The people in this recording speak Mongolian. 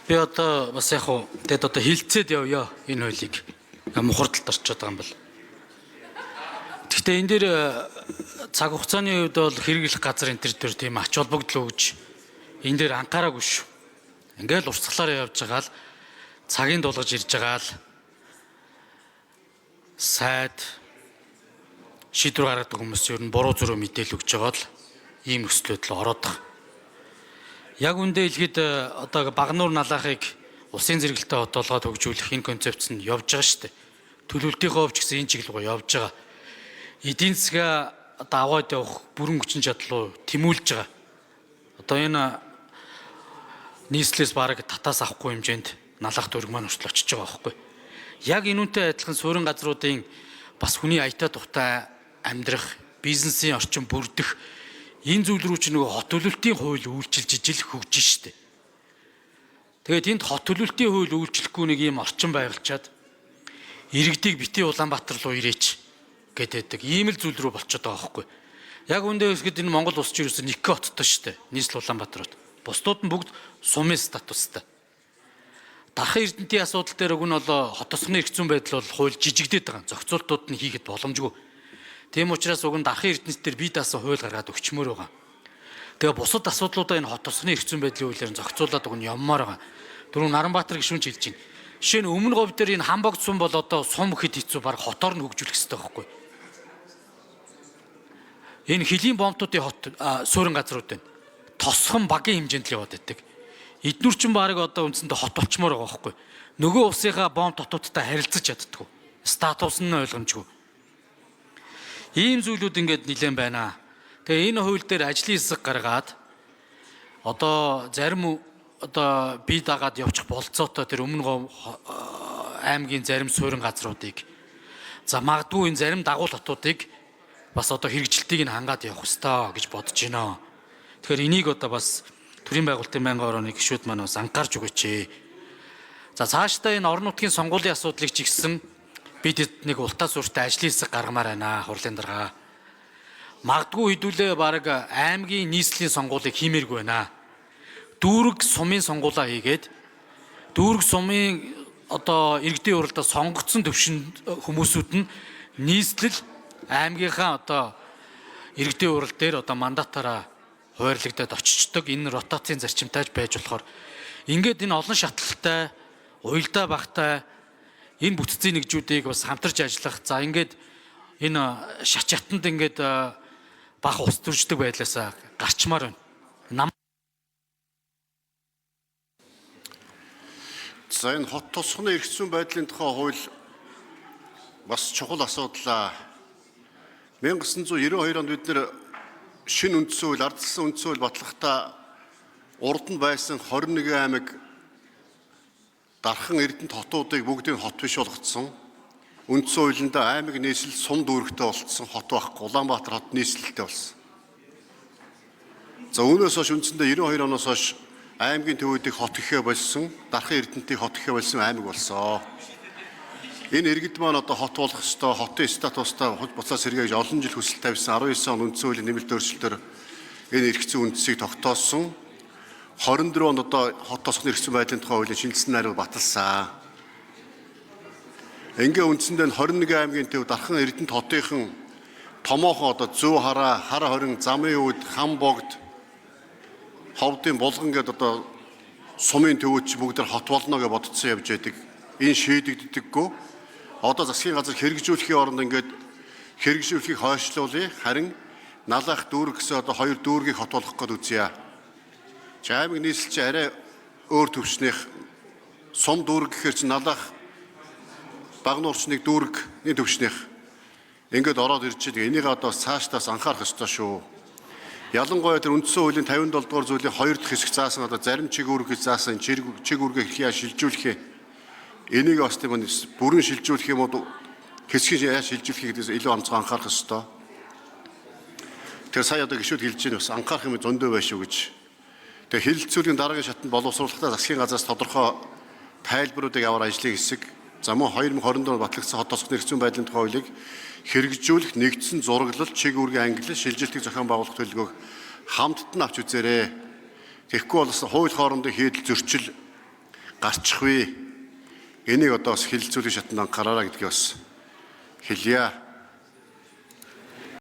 Би одоо бас яг хуу тэгэд одоо хилцээд явъя энэ хуулийг мухардалд орчод байгаа юм бол. Гэхдээ энэ дээр цаг хугацааны үед бол хэрэглэх газар энэ төр тийм ач холбогдол өгж энэ дээр анхаараагүй шүү. Ингээл урсгалаараа явж байгаа л цагийн дулгаж ирж байгаа л сайд шийдвэр гаргадаг хүмүүс ер нь буруу зүрх мэдээлэл өгж байгаа л ийм өслөд л ороод байгаа. Яг үндэ хэлэхэд одоо Багнуур налахыг усын зэрэгэлтэй хот болгоод хөгжүүлэх энэ концепц нь явж байгаа шүү дээ. Төлөвлөлтийнхөө хувьд ч гэсэн энэ чиглэл рүү явж байгаа. Эдийн засгаа одоо аваад явах бүрэн хүчин чадал руу тэмүүлж байгаа. Одоо энэ нийслэлээс бараг татаас авахгүй хэмжээнд налах дөрөг маань хүртэл очиж байгаа байхгүй. Яг энэ үнтэй адилхан суурин газруудын бас хүний аятаа тухтай амьдрах, бизнесийн орчин бүрдэх энэ зүйл рүү чи нөгөө хот төлөвлөлтийн хууль үйлчилж ижил хөгжиж штэ. Тэгээд энд хот төлөвлөлтийн хууль үйлчлэхгүй нэг ийм орчин байгуулчаад иргэдийг битгий Улаанбаатар руу ирээч гэдэг ийм л зүйл рүү болчиход байгаа байхгүй. Яг үндэ хэлэхэд энэ Монгол улс чинь ерөөсөө нэг хоттой штэ. Нийслэл Улаанбаатар хот. Бусдууд нь бүгд сумын статустай. Дархан эрдэнтийн асуудал дээр уг нь бол хот тосгоны эрх зүйн байдал бол хууль жижигдээд байгаа. Зохицуултууд нь хийхэд боломжгүй. Тийм учраас уг нь дархан эрдэнэт дээр бие даасан хууль гаргаад өгчмөр байгаа. Тэгээ бусад асуудлуудаа энэ хот тосгоны эрх зүйн байдлын хуулиар зохицуулаад уг нь явмаар байгаа. Дөрөв Наранбаатар гишүүн хэлж байна. Жишээ нь өмнө говь дээр энэ Хамбогд сум бол одоо сум гэхэд хэцүү баг хотоор нь хөгжүүлэх хэрэгтэй байхгүй. Энэ хөлийн бомтуудын хот суурин газрууд байна. Тосхон багийн хэмжээнд л яваад байдаг. Эднүр чинь баг одоо үндсэндээ хот болчмоор байгаа байхгүй. Нөгөө улсынхаа бомт хотуудтай харилцаж чаддаггүй. Статус нь ойлгомжгүй. Ийм зүйлүүд ингээд нэлээд байна. Тэгээ энэ хууль дээр ажлын хэсэг гаргаад одоо зарим одоо бие дагаад явчих болцоотой тэр өмнө аймгийн зарим суурин газруудыг за магадгүй энэ зарим дагуул хотуудыг бас одоо хэрэгжилтийг нь хангаад явах ёстой гэж бодож байна. Тэгэхээр энийг одоо бас төрийн байгуулалтын байнгын орооны гишүүд маань бас анхаарч өгөөч. За цаашдаа энэ орон нутгийн сонгуулийн асуудлыг ч ихсэн бид нэг ултаа суурьтай ажлын хэсэг гаргамаар байна хурлын дарга. Магадгүй хэдүүлээ баг аймгийн нийслэлийн сонгуулийг хиймээргүй байна. Дүүрэг сумын сонгуулаа хийгээд дүүрэг сумын одоо иргэдийн уралдаа сонгогдсон төвшин хүмүүсүүд нь нийслэл аймгийнхаа одоо иргэдийн урал дээр одоо мандатаараа хуваарлагдаад очичдаг энэ ротацийн зарчимтайж байж болохоор ингээд энэ олон шатлалтай уялдаа багтай энэ бүтцийн нэгжүүдийг бас хамтарч ажиллах за ингээд энэ шат чатанд ингээд бах ус төрждөг байдлаасаа гарчмаар байна. За энэ хот тосгоны эрх зүйн байдлын тухай хууль бас чухал асуудал. 1992 онд бид нэр шинэ үндсэн хууль, ардчилсан үндсэн хууль батлахдаа урд нь байсан 21 аймаг дархан эрдэнэт хотуудыг бүгдийг хот биш болгоцсон. Үндсэн хуулинд аймаг нийслэл сум дүүрэгтэй болцсон хот байхгүй Улаанбаатар хот нийслэлтэй болсон. За үүнээс хойш үндсэндээ 92 оноос хойш аймгийн төвүүдийг хот гэхээ болсон, дархан эрдэнэтийг хот гэхээ болсон аймаг болсон. Энэ иргэд маань одоо хот болох ёстой, хотын статустай буцаас сэргээж олон жил хүсэл тавьсан 19 он үндсэн хуулийн нэмэлт өөрчлөлтөөр энэ эрх зүйн үндсийг тогтоосон. 24 онд одоо хот тосгоны эрх зүйн байдлын тухай хуулийн шинжилсэн найраг баталсан. Ингээ үндсэндээ 21 аймгийн төв дархан эрдэнэт хотынхан томоохон одоо Зүү хараа, Хар хорин, Замын үүд, Хамбогд, Ховдын булган гэдэг одоо сумын төвүүд бүгд хот болно гэж бодцсон явж байдаг. Энэ шийдэгддэггүй. Одоо засгийн газар хэрэгжүүлэхийн оронд ингээд хэрэгжүүлэхийг хойшлуулъя. Харин налах дүүрэг гэсэн одоо хоёр дүүргийг хот болгох гээд үзье. Аймаг нийслэл чи арай өөр төвшнийх сум дүүрэг гэхээр чи налах Багнуурчныг дүүрэгний төвшнийх ингээд ороод ирж байгаа. Энийг одоо цаашдаас анхаарах ёстой шүү. Ялангуяа тэр үндсэн хуулийн 57 дугаар зүйлийн 2 дахь хэсэг заасан одоо зарим чиг үүрэг заасан чиг үүргээ хэрхэн шилжүүлэх юм. Энийг бас тийм бүрэн шилжүүлэх юм уу хэсгийг яаж шилжүүлэх гэдээс илүү онцгой анхаарах ёстой. Тэр сая одоо гишүүд хэлж байгаа бас анхаарах юм зөндөө байна шүү гэж. Тэгээ хэлэлцүүлгийн дараагийн шатанд боловсруулалтаа засгийн газраас тодорхой тайлбаруудыг аваар ажлын хэсэг за мөн 2024 батлагдсан хот тосгоны эрх зүйн байдлын тухай хуулийг хэрэгжүүлэх нэгдсэн зураглал чиг үүргийн англи шилжилтийг зохион байгуулах төлөвлөгөөг хамтд нь авч үзээрэй. Тэгэхгүй бол хууль хоорондын хийдэл зөрчил гарчихвээ. Энийг одоо бас хэлэлцүүлэх шатнд анхаараа гэдгийг бас хэлье.